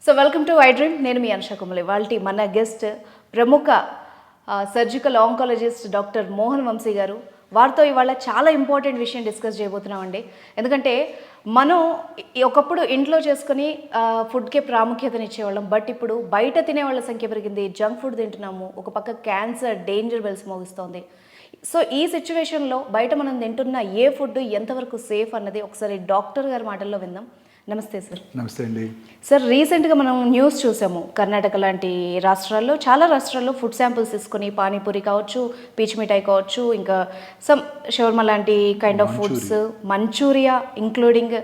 So welcome to I dream. నేను మీ అనుష కుమలి. వాళ్ళ మన గెస్ట్ ప్రముఖ surgical oncologist doctor Mohan Vamsi garu. వారితో ఇవాళ చాలా ఇంపార్టెంట్ విషయం డిస్కస్ చేయబోతున్నామండి. ఎందుకంటే మనం ఒకప్పుడు ఇంట్లో చేసుకుని ఫుడ్కే ప్రాముఖ్యతనిచ్చేవాళ్ళం. బట్ ఇప్పుడు బయట తినే వాళ్ళ సంఖ్య పెరిగింది, జంక్ ఫుడ్ తింటున్నాము, ఒక పక్క క్యాన్సర్ డేంజర్ బెల్స్ మోగిస్తోంది. సో ఈ సిచ్యువేషన్లో బయట మనం తింటున్న ఏ ఫుడ్ ఎంతవరకు సేఫ్ అన్నది ఒకసారి డాక్టర్ గారి మాటల్లో విందాం. నమస్తే సార్. నమస్తే అండి సార్, రీసెంట్గా మనం న్యూస్ చూసాము. కర్ణాటక లాంటి రాష్ట్రాల్లో, చాలా రాష్ట్రాల్లో ఫుడ్ శాంపుల్స్ తీసుకుని పానీపూరి కావచ్చు, పీచ్ మిఠాయి కావచ్చు, ఇంకా సమ్ షవర్మా లాంటి kind of foods, Manchuria including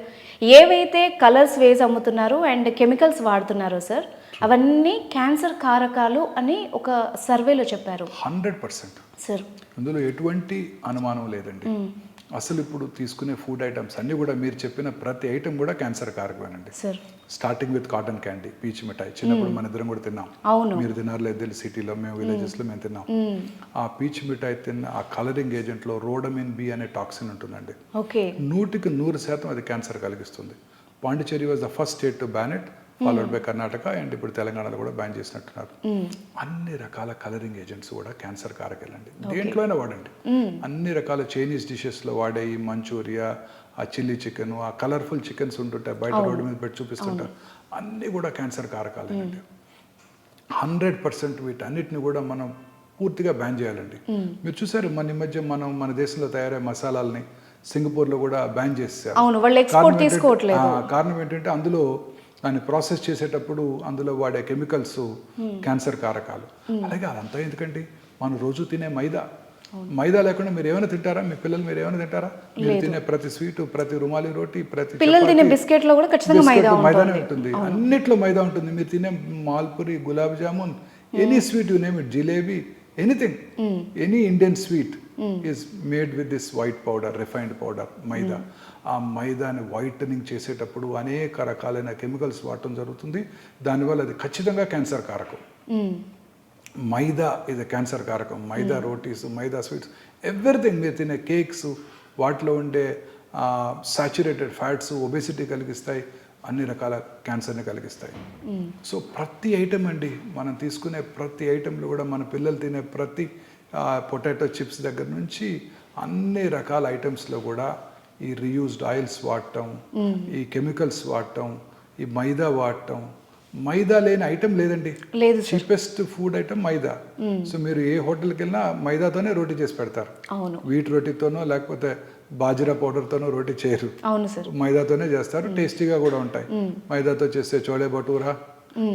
ఏవైతే కలర్స్ వేసి అమ్ముతున్నారో అండ్ కెమికల్స్ వాడుతున్నారో సార్, అవన్నీ క్యాన్సర్ కారకాలు అని ఒక సర్వేలో చెప్పారు. 100% సార్, అందులో ఎటువంటి అనుమానం లేదండి. అసలు ఇప్పుడు తీసుకునే ఫుడ్ ఐటమ్స్ అన్నీ కూడా మీరు చెప్పిన ప్రతి ఐటమ్ కూడా క్యాన్సర్ కారకమేనండి. Sir, starting with cotton candy, peach మిఠాయి. చిన్నప్పుడు మన ఇద్దరం కూడా తిన్నాం. అవును, మీరు తిన్నారు లేదు తెలియదు, సిటీలో మేము విలేజెస్లో మేము తిన్నాం. ఆ పీచ్ మిఠాయి తిన్న ఆ కలరింగ్ ఏజెంట్లో రోడమిన్ బి అనే టాక్సిన్ ఉంటుందండి. ఓకే, 100% అది క్యాన్సర్ కలిగిస్తుంది. Pondicherry was the first state to ban it, followed by Karnataka, and ఇప్పుడు తెలంగాణలో కూడా బ్యాన్ చేసినట్టున్నారు. అన్ని రకాల కలరింగ్ ఏజెంట్స్ కూడా క్యాన్సర్ కారకాలండి. దేంట్లో అయినా వాడండి. అన్ని రకాల చైనీస్ డిషెస్లో వాడే ఈ మంచూరియా, ఆ చిల్లీ చికెన్, ఆ కలర్ఫుల్ చికెన్స్ ఉంటుంటాయి బయట రోడ్డు మీద పెట్టి చూపిస్తుంటారు, అన్నీ కూడా క్యాన్సర్ కారకాలండి. 100% వీటన్నిటిని కూడా మనం పూర్తిగా బ్యాన్ చేయాలండి. మీరు చూసారు మన మధ్య మన దేశంలో తయారయ్యే మసాలాలని సింగపూర్లో కూడా బ్యాన్ చేశారు. కారణం ఏంటంటే అందులో దాన్ని ప్రాసెస్ చేసేటప్పుడు అందులో వాడే కెమికల్స్ క్యాన్సర్ కారకాలు. అలాగే అదంతా ఎందుకండి, మనం రోజు తినే మైదా లేకుండా మీరు ఏమైనా తింటారా? మీ పిల్లలు మీరు ఏమైనా తింటారా? మీరు తినే ప్రతి స్వీటు, ప్రతి రుమాలి రోటీ, ప్రతి బిస్కెట్ లో కూడా ఖచ్చితంగా మైదానే ఉంటుంది. అన్నిట్లో మైదా ఉంటుంది. మీరు తినే malpuri, gulab jamun, any sweet you name it, jalebi, anything, any Indian sweet is made with this white powder, refined powder, maida. ఆ మైదాని వైటనింగ్ చేసేటప్పుడు అనేక రకాలైన కెమికల్స్ వాడటం జరుగుతుంది. దానివల్ల అది ఖచ్చితంగా క్యాన్సర్ కారకం. మైదా ఇది క్యాన్సర్ కారకం. మైదా రోటీస్, మైదా స్వీట్స్, ఎవ్రీథింగ్. మీరు తినే కేక్స్, వాటిలో ఉండే సాచురేటెడ్ ఫ్యాట్స్ ఒబేసిటీ కలిగిస్తాయి, అన్ని రకాల క్యాన్సర్ని కలిగిస్తాయి. సో ప్రతి ఐటమ్ అండి, మనం తీసుకునే ప్రతి ఐటెంలో కూడా మన పిల్లలు తినే ప్రతి పొటాటో చిప్స్ దగ్గర నుంచి అన్ని రకాల ఐటమ్స్లో కూడా ఈ రీయూజ్డ్ ఆయిల్స్ వాడటం, ఈ కెమికల్స్ వాడటం, ఈ మైదా వాడటం. మైదా లేని ఐటమ్ లేదండి. చీపెస్ట్ ఫుడ్ ఐటమ్ మైదా. సో మీరు ఏ హోటల్కి వెళ్ళినా మైదాతోనే రోటీ చేసి పెడతారు. వీట్ రోటీతోనో లేకపోతే బాజిరా పౌడర్తోనో రోటీ చేయరు, మైదాతోనే చేస్తారు. టేస్టీగా కూడా ఉంటాయి. మైదాతో చేస్తే చోలే భటూరా,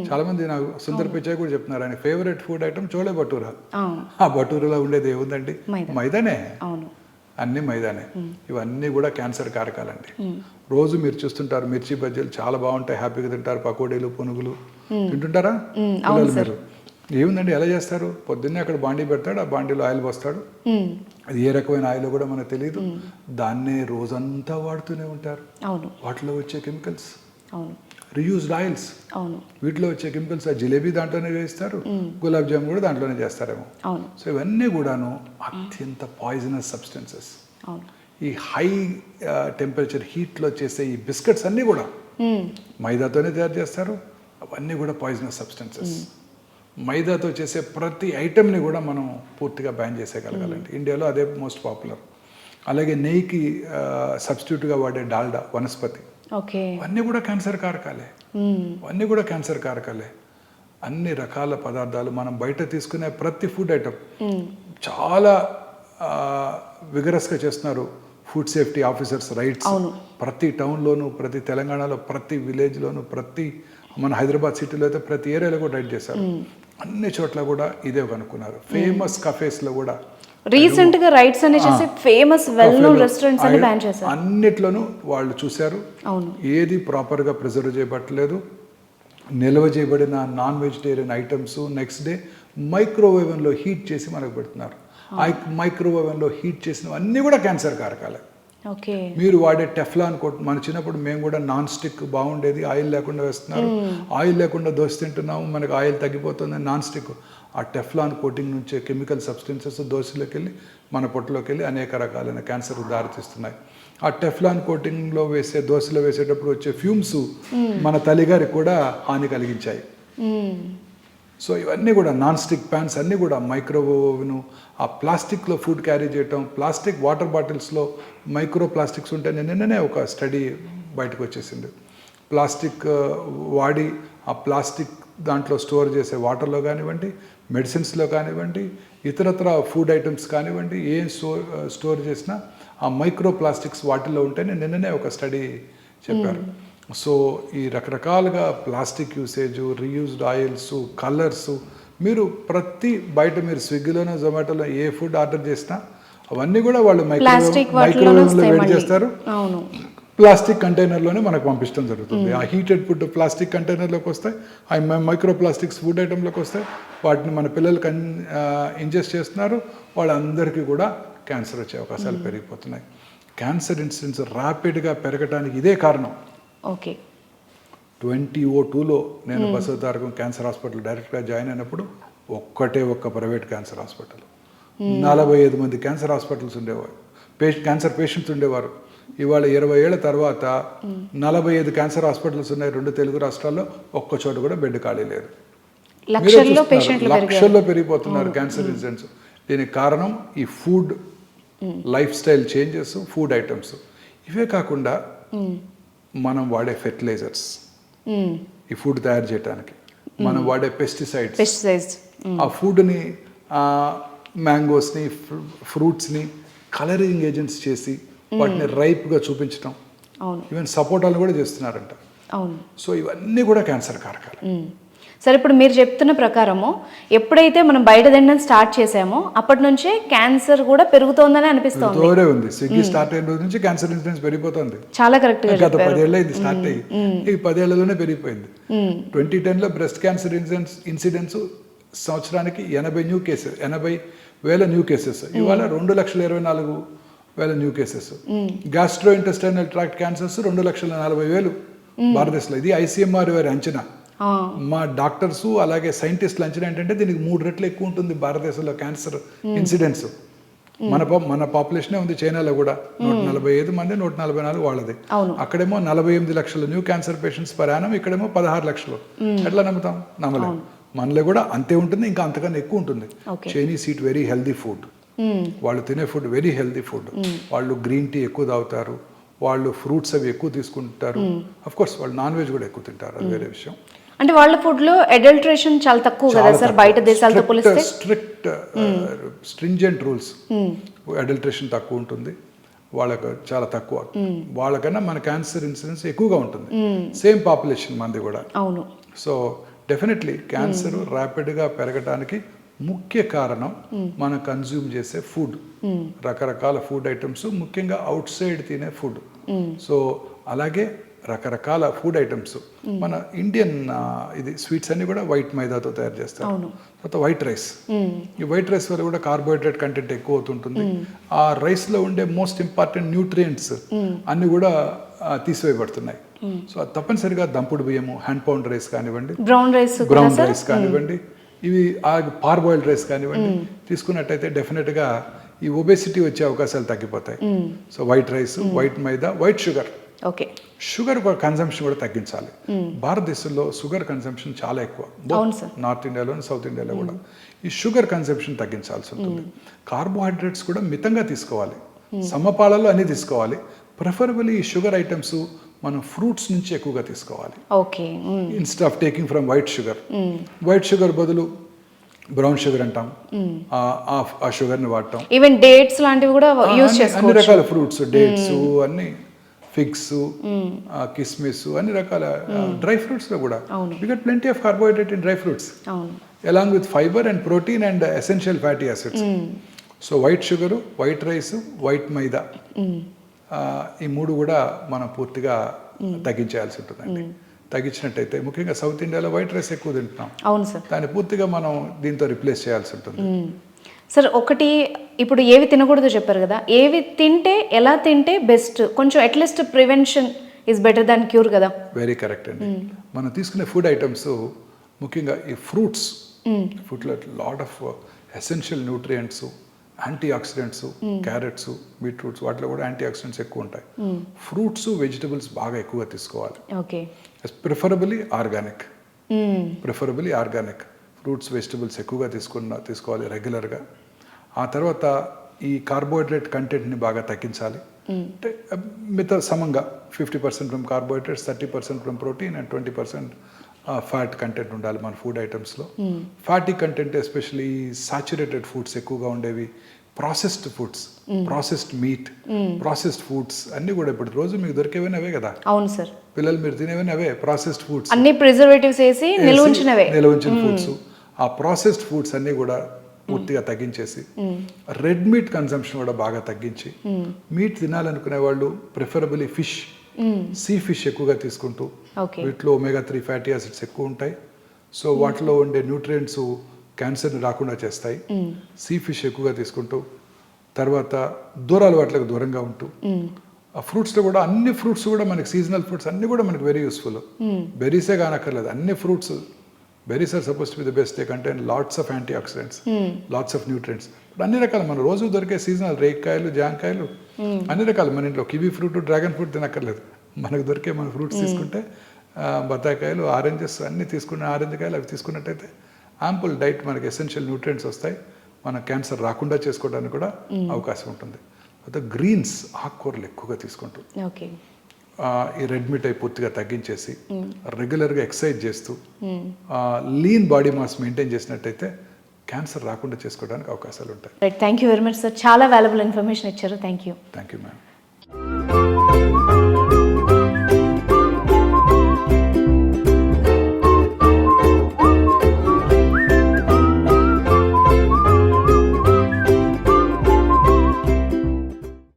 చాలా మంది నాకు సుందర్ పిచాయ్ కూడా చెప్తున్నారు ఆయన favourite food item chole bhatura. ఆ భటూరాలో ఉండేది ఏముందండి? మైదానే, అన్ని మైదానే. ఇవన్నీ కూడా క్యాన్సర్ కారకాలండి. రోజు మీరు చూస్తుంటారు మిర్చి బజ్జీలు చాలా బాగుంటాయి, హ్యాపీగా తింటారు. పకోడీలు, పునుగులు తింటుంటారా పిల్లలు? మీరు ఏముందండి ఎలా చేస్తారు? పొద్దున్నే అక్కడ బాండీ పెడతాడు, ఆ బాండీలో ఆయిల్ పోస్తాడు. అది ఏ రకమైన ఆయిల్ కూడా మనకు తెలియదు. దాన్నే రోజంతా వాడుతూనే ఉంటారు. వాటిలో వచ్చే కెమికల్స్ రీయూజ్డ్ ఆయిల్స్, వీటిలో వచ్చే కెమికల్స్. ఆ జిలేబీ దాంట్లోనే వేస్తారు, గులాబ్ జామున్ కూడా దాంట్లోనే చేస్తారేమో. సో ఇవన్నీ కూడాను అత్యంత పాయిజనస్ సబ్స్టెన్సెస్. ఈ హై టెంపరేచర్ హీట్లో చేసే ఈ బిస్కెట్స్ అన్నీ కూడా మైదాతోనే తయారు చేస్తారు. అవన్నీ కూడా పాయిజనస్ సబ్స్టెన్సెస్. మైదాతో చేసే ప్రతి ఐటెంని కూడా మనం పూర్తిగా బ్యాన్ చేసేయగలగాలండి. ఇండియాలో అదే మోస్ట్ పాపులర్. అలాగే నెయ్యికి సబ్స్టిట్యూట్గా వాడే డాల్డా, వనస్పతి, అన్నీ కూడా క్యాన్సర్ కారకాలే. అన్నీ కూడా క్యాన్సర్ కారకాలే. అన్ని రకాల పదార్థాలు మనం బయట తీసుకునే ప్రతి ఫుడ్ ఐటమ్ చాలా విగరస్గా చేస్తున్నారు ఫుడ్ సేఫ్టీ ఆఫీసర్స్ రైట్స్. ప్రతి టౌన్లోను, ప్రతి తెలంగాణలో, ప్రతి విలేజ్లోను, ప్రతి మన హైదరాబాద్ సిటీలో అయితే ప్రతి ఏరియాలో కూడా రైట్ చేశారు. అన్ని చోట్ల కూడా ఇదే కనుక్కున్నారు. ఫేమస్ కఫేస్లో కూడా రీసెంట్ గా రైట్స్ అనే చేసి ఫేమస్ వెల్ నోన్ రెస్టారెంట్స్ అన్ని బ్యాన్ చేశారు. అన్నిట్లోనూ వాళ్ళు చూశారు ఏది ప్రాపర్ గా ప్రిజర్వ్ చేయబట్టలేదు. నిల్వ చేయబడిన non vegetarian items next day మైక్రోవేవెన్లో హీట్ చేసి మనకు పెడుతున్నారు. ఆ మైక్రోవేవెన్లో హీట్ చేసినవి అన్నీ కూడా క్యాన్సర్ కారకాలే. మీరు వాడే టెఫ్లాన్ కోట్, మన చిన్నప్పుడు మేము కూడా నాన్ స్టిక్ బాగుండేది, ఆయిల్ లేకుండా వేస్తున్నారు. ఆయిల్ లేకుండా దోశ తింటున్నాము, మనకు ఆయిల్ తగ్గిపోతుంది. నాన్ స్టిక్, ఆ టెఫ్లాన్ కోటింగ్ నుంచే కెమికల్ సబ్స్టెన్సెస్ దోశలోకి వెళ్ళి మన పొట్టులోకి వెళ్ళి అనేక రకాలైన క్యాన్సర్కు దారితీస్తున్నాయి. ఆ టెఫ్లాన్ కోటింగ్లో వేసే దోశలో వేసేటప్పుడు వచ్చే ఫ్యూమ్స్ మన తల్లిగారికి కూడా హాని కలిగించాయి. సో ఇవన్నీ కూడా నాన్ స్టిక్ ప్యాన్స్ అన్నీ కూడా మైక్రోవేవ్ ఓవెను, ఆ ప్లాస్టిక్లో ఫుడ్ క్యారీ చేయటం, ప్లాస్టిక్ వాటర్ బాటిల్స్లో మైక్రో ప్లాస్టిక్స్ ఉంటే నిన్ననే ఒక స్టడీ బయటకు వచ్చేసింది. ప్లాస్టిక్ వాడి ఆ ప్లాస్టిక్ దాంట్లో స్టోర్ చేసే వాటర్లో కానివ్వండి, మెడిసిన్స్లో కానివ్వండి, ఇతరత్ర ఫుడ్ ఐటమ్స్ కానివ్వండి, ఏం స్టోర్ చేసినా ఆ మైక్రో ప్లాస్టిక్స్ వాటిల్లో ఉంటేనే నిన్ననే ఒక స్టడీ చెప్పారు. సో ఈ రకరకాలుగా plastic usage, reused oils, colours, మీరు ప్రతి బయట మీరు స్విగ్గీలోనో జొమాటోలో ఏ ఫుడ్ ఆర్డర్ చేసినా అవన్నీ కూడా వాళ్ళు మైక్రోవేవ్లో వేడి చేస్తారు, ప్లాస్టిక్ కంటైనర్లోనే మనకు పంపించడం జరుగుతుంది. ఆ హీటెడ్ ఫుడ్ ప్లాస్టిక్ కంటైనర్లోకి వస్తాయి, ఆ మైక్రో ప్లాస్టిక్స్ ఫుడ్ ఐటెంలోకి వస్తాయి, వాటిని మన పిల్లలకి ఇంజెస్ట్ చేస్తున్నారు, వాళ్ళందరికీ కూడా క్యాన్సర్ వచ్చే అవకాశాలు పెరిగిపోతున్నాయి. క్యాన్సర్ ఇన్సిడెన్స్ ర్యాపిడ్గా పెరగడానికి ఇదే కారణం. ఓకే, 2002లో నేను బసవతారకం క్యాన్సర్ హాస్పిటల్ డైరెక్ట్గా జాయిన్ అయినప్పుడు ఒక్క ప్రైవేట్ క్యాన్సర్ హాస్పిటల్, 45 మంది క్యాన్సర్ హాస్పిటల్స్ ఉండేవారు, క్యాన్సర్ పేషెంట్స్ ఉండేవారు. ఇవాళ 20 ఏళ్ల తర్వాత 45 క్యాన్సర్ హాస్పిటల్స్ ఉన్నాయి 2 తెలుగు రాష్ట్రాల్లో, ఒక్క చోట కూడా బెడ్ ఖాళీ లేదు. లక్షల్లో పెరిగిపోతున్నారు క్యాన్సర్ ఇన్సిడెంట్స్. దీనికి కారణం ఈ food life style changes, food items. ఇవే కాకుండా మనం వాడే ఫెర్టిలైజర్స్, ఈ ఫుడ్ తయారు చేయడానికి మనం వాడే పెస్టిసైడ్స్, ఆ ఫుడ్ని మ్యాంగోస్ని, ఫ్రూట్స్ని కలరింగ్ ఏజెంట్స్ చేసి వాటిని రైప్గా చూపించడం, ఈవెన్ సపోటాలు కూడా చేస్తున్నారంట. సో ఇవన్నీ కూడా క్యాన్సర్ కారకాలు. సరే, ఇప్పుడు మీరు చెప్తున్న ప్రకారము ఎప్పుడైతే మనం బయట తినడం స్టార్ట్ చేసామో అప్పటి నుంచే క్యాన్సర్ కూడా పెరుగుతోందని అనిపిస్తుంది. స్విగ్గీ స్టార్ట్ అయిన రోజు నుంచి క్యాన్సర్ ఇన్సిడెన్స్ పెరిగిపోతుంది. చాలా కరెక్ట్. గత 10 ఏళ్ళు అయింది స్టార్ట్ అయ్యి, ఈ 10 ఏళ్లలోనే పెరిగిపోయింది. 2010లో బ్రెస్ట్ క్యాన్సర్ ఇన్సిడెన్స్ సంవత్సరానికి 80,000 న్యూ కేసెస్. ఇవాళ 2,24,000 new cases. Gastro intestinal tract cancers 2,40,000 భారతదేశంలో. ఇది ICMR వారి అంచనా. మా డాక్టర్స్ అలాగే సైంటిస్టులు అంచనా ఏంటంటే దీనికి 3 రెట్లు ఎక్కువ ఉంటుంది భారతదేశంలో క్యాన్సర్ ఇన్సిడెన్స్. మన పాపులేషనే ఉంది చైనాలో కూడా, 145 మంది, 144 వాళ్ళది. అక్కడేమో 48 లక్షల new cancer patients per annum, ఇక్కడేమో 16 లక్షలు. ఎట్లా నమ్ముతాం? నమ్మలేం. మనలో కూడా అంతే ఉంటుంది, ఇంకా అంతకన్నా ఎక్కువ ఉంటుంది. Chinese eat very healthy food, వాళ్ళు తినే ఫుడ్ వెరీ హెల్దీ ఫుడ్. వాళ్ళు గ్రీన్ టీ ఎక్కువ తాగుతారు, వాళ్ళు ఫ్రూట్స్ అవి ఎక్కువ తీసుకుంటారు. అఫ్ కోర్స్ వాళ్ళు నాన్ వెజ్ కూడా ఎక్కువ తింటారు, అది వేరే విషయం. అంటే వాళ్ళ ఫుడ్ లో అడల్ట్రేషన్ చాలా తక్కువ కదా సార్, బయట దేశాలతో పోలిస్తే. స్ట్రిక్ట్ స్ట్రింజెంట్ రూల్స్, అడల్ట్రేషన్ తక్కువ ఉంటుంది వాళ్ళకు, చాలా తక్కువ. వాళ్ళకన్నా మన క్యాన్సర్ ఇన్సిడెన్స్ ఎక్కువగా ఉంటుంది. సేమ్ పాపులేషన్ మంది కూడా. అవును. సో డెఫినెట్లీ క్యాన్సర్ ర్యాపిడ్గా పెరగడానికి ముఖ్య కారణం మనం కన్జ్యూమ్ చేసే ఫుడ్, రకరకాల ఫుడ్ ఐటమ్స్, ముఖ్యంగా అవుట్ సైడ్ తినే ఫుడ్. సో అలాగే రకరకాల ఫుడ్ ఐటమ్స్. మన ఇండియన్ ఇది స్వీట్స్ అన్ని కూడా వైట్ మైదాతో తయారు చేస్తారు. తర్వాత వైట్ రైస్, ఈ వైట్ రైస్ వల్ల కూడా కార్బోహైడ్రేట్ కంటెంట్ ఎక్కువ అవుతుంటుంది. ఆ రైస్లో ఉండే మోస్ట్ ఇంపార్టెంట్ న్యూట్రియంట్స్ అన్ని కూడా తీసివేయబడుతున్నాయి. సో అది తప్పనిసరిగా దంపుడు బియ్యము, హ్యాండ్ పౌండ్ రైస్ కానివ్వండి, బ్రౌన్ రైస్ కానివ్వండి, ఇవి పార్బాయిల్డ్ రైస్ కానివ్వండి తీసుకున్నట్టయితే డెఫినెట్గా ఈ ఒబేసిటీ వచ్చే అవకాశాలు తగ్గిపోతాయి. సో వైట్ రైస్, వైట్ మైదా, వైట్ షుగర్. షుగర్ కన్సంప్షన్ కూడా తగ్గించాలి. భారతదేశంలో షుగర్ కన్సంప్షన్ చాలా ఎక్కువ, నార్త్ ఇండియాలో, సౌత్ ఇండియాలో కూడా. ఈ షుగర్ కన్సంప్షన్ తగ్గించాల్సి ఉంటుంది. కార్బోహైడ్రేట్స్ కూడా మితంగా తీసుకోవాలి, సమపాలలో అన్ని తీసుకోవాలి. ప్రిఫరబుల్లీ ఈ షుగర్ ఐటమ్స్ మనం ఫ్రూట్స్ నుంచి ఎక్కువగా తీసుకోవాలి. Instead of taking from white sugar. White sugar బదులు బ్రౌన్ షుగర్ అంటాం, ఆ షుగర్ని వాడటం. ఈవెన్ డేట్స్ లాంటివి కూడా యూస్ చేసుకోవచ్చు. అన్ని రకాల ఫ్రూట్స్, డేట్స్, అన్ని ఫిగ్స్, కిస్మిస్, అన్ని రకాల డ్రై ఫ్రూట్స్ లో కూడా we get plenty of carbohydrate in dry fruits along with fibre and protein and essential fatty acids. So white sugar, white rice, white maida, ఈ 3 కూడా మనం పూర్తిగా తగ్గించేయాల్సి ఉంటుందండి. తగ్గించినట్టయితే ముఖ్యంగా సౌత్ ఇండియాలో వైట్ రైస్ ఎక్కువ తింటున్నాం. అవును సార్. దాన్ని పూర్తిగా మనం దీంతో రిప్లేస్ చేయాల్సి ఉంటుంది. సార్, ఒకటి ఇప్పుడు ఏవి తినకూడదో చెప్పారు కదా, ఏవి తింటే, ఎలా తింటే బెస్ట్? కొంచెం at least prevention is better than cure కదా. వెరీ కరెక్ట్ అండి. మనం తీసుకునే ఫుడ్ ఐటమ్స్ ముఖ్యంగా ఈ ఫ్రూట్స్, ఫుడ్లో lot of essential nutrients, antioxidants, carrots, beetroots వాటిలో కూడా యాంటీ ఆక్సిడెంట్స్ ఎక్కువ ఉంటాయి. ఫ్రూట్స్, వెజిటబుల్స్ బాగా ఎక్కువగా తీసుకోవాలి. Okay. Preferably organic. Fruits, vegetables ఎక్కువగా తీసుకోవాలి రెగ్యులర్గా. ఆ తర్వాత ఈ కార్బోహైడ్రేట్ కంటెంట్ని బాగా తగ్గించాలి. అంటే మిగతా సమంగా 50% from carbohydrates, 30% from protein and 20% fat content ఉండాలి మన ఫుడ్ ఐటమ్స్లో. Fatty content especially saturated foods ఎక్కువగా ఉండేవి, processed foods, processed meat, processed foods అన్నీ కూడా ఇప్పుడు రోజు మీకు దొరికేవన్నీ అవే కదా. అవును సార్. పిల్లలు మీరు తినేవన్నీ అవే ప్రాసెస్డ్ ఫుడ్స్, అన్ని ప్రిజర్వేటివ్స్ వేసి నిల్వ ఉంచిన ఫుడ్స్. ఆ ప్రాసెస్డ్ ఫుడ్స్ అన్నీ కూడా పూర్తిగా తగ్గించేసి రెడ్ మీట్ కన్సంప్షన్ కూడా బాగా తగ్గించి మీట్ తినాలనుకునే వాళ్ళు ప్రిఫరబుల్లీ ఫిష్, సీ ఫిష్ ఎక్కువగా తీసుకుంటూ, వీటిలో omega-3 ఫ్యాటీ యాసిడ్స్ ఎక్కువ ఉంటాయి. సో వాటిలో ఉండే న్యూట్రియంట్స్ క్యాన్సర్ని రాకుండా చేస్తాయి. సీ ఫిష్ ఎక్కువగా తీసుకుంటూ, తర్వాత దూరాలు వాటికి దూరంగా ఉంటూ, ఆ ఫ్రూట్స్లో కూడా అన్ని ఫ్రూట్స్ కూడా మనకి సీజనల్ ఫ్రూట్స్ అన్నీ కూడా మనకి వెరీ యూస్ఫుల్. బెర్రీసే కానక్కర్లేదు, అన్ని fruits. Berries are supposed to be the best. They contain lots of antioxidants, lots of nutrients. అన్ని రకాలు మన రోజు దొరికే సీజనల్ రేక్కాయలు, జాంకాయలు, అన్ని రకాలు మన ఇంట్లో కివీ ఫ్రూట్, డ్రాగన్ ఫ్రూట్ తినక్కర్లేదు. మనకు దొరికే మన ఫ్రూట్స్ తీసుకుంటే, బత్తాకాయలు, ఆరెంజెస్ అన్నీ తీసుకున్న, ఆరెంజ్ కాయలు అవి తీసుకున్నట్టయితే యాంపుల్ డైట్ మనకి ఎసెన్షియల్ న్యూట్రియంట్స్ వస్తాయి. మన క్యాన్సర్ రాకుండా చేసుకోవడానికి కూడా అవకాశం ఉంటుంది. తర్వాత గ్రీన్స్, ఆకుకూరలు ఎక్కువగా తీసుకుంటూ, ఈ రెడ్ మీట్ అయి పూర్తిగా తగ్గించేసి రెగ్యులర్గా ఎక్సర్సైజ్ చేస్తూ లీన్ బాడీ మాస్ మెయింటైన్ చేసినట్టయితే క్యాన్సర్ రాకుండా చేసుకోవడానికి అవకాశాలు ఉంటాయి. Thank you very much sir, చాలా వాల్యుబుల్ ఇన్ఫర్మేషన్ ఇచ్చారు. Thank you ma'am.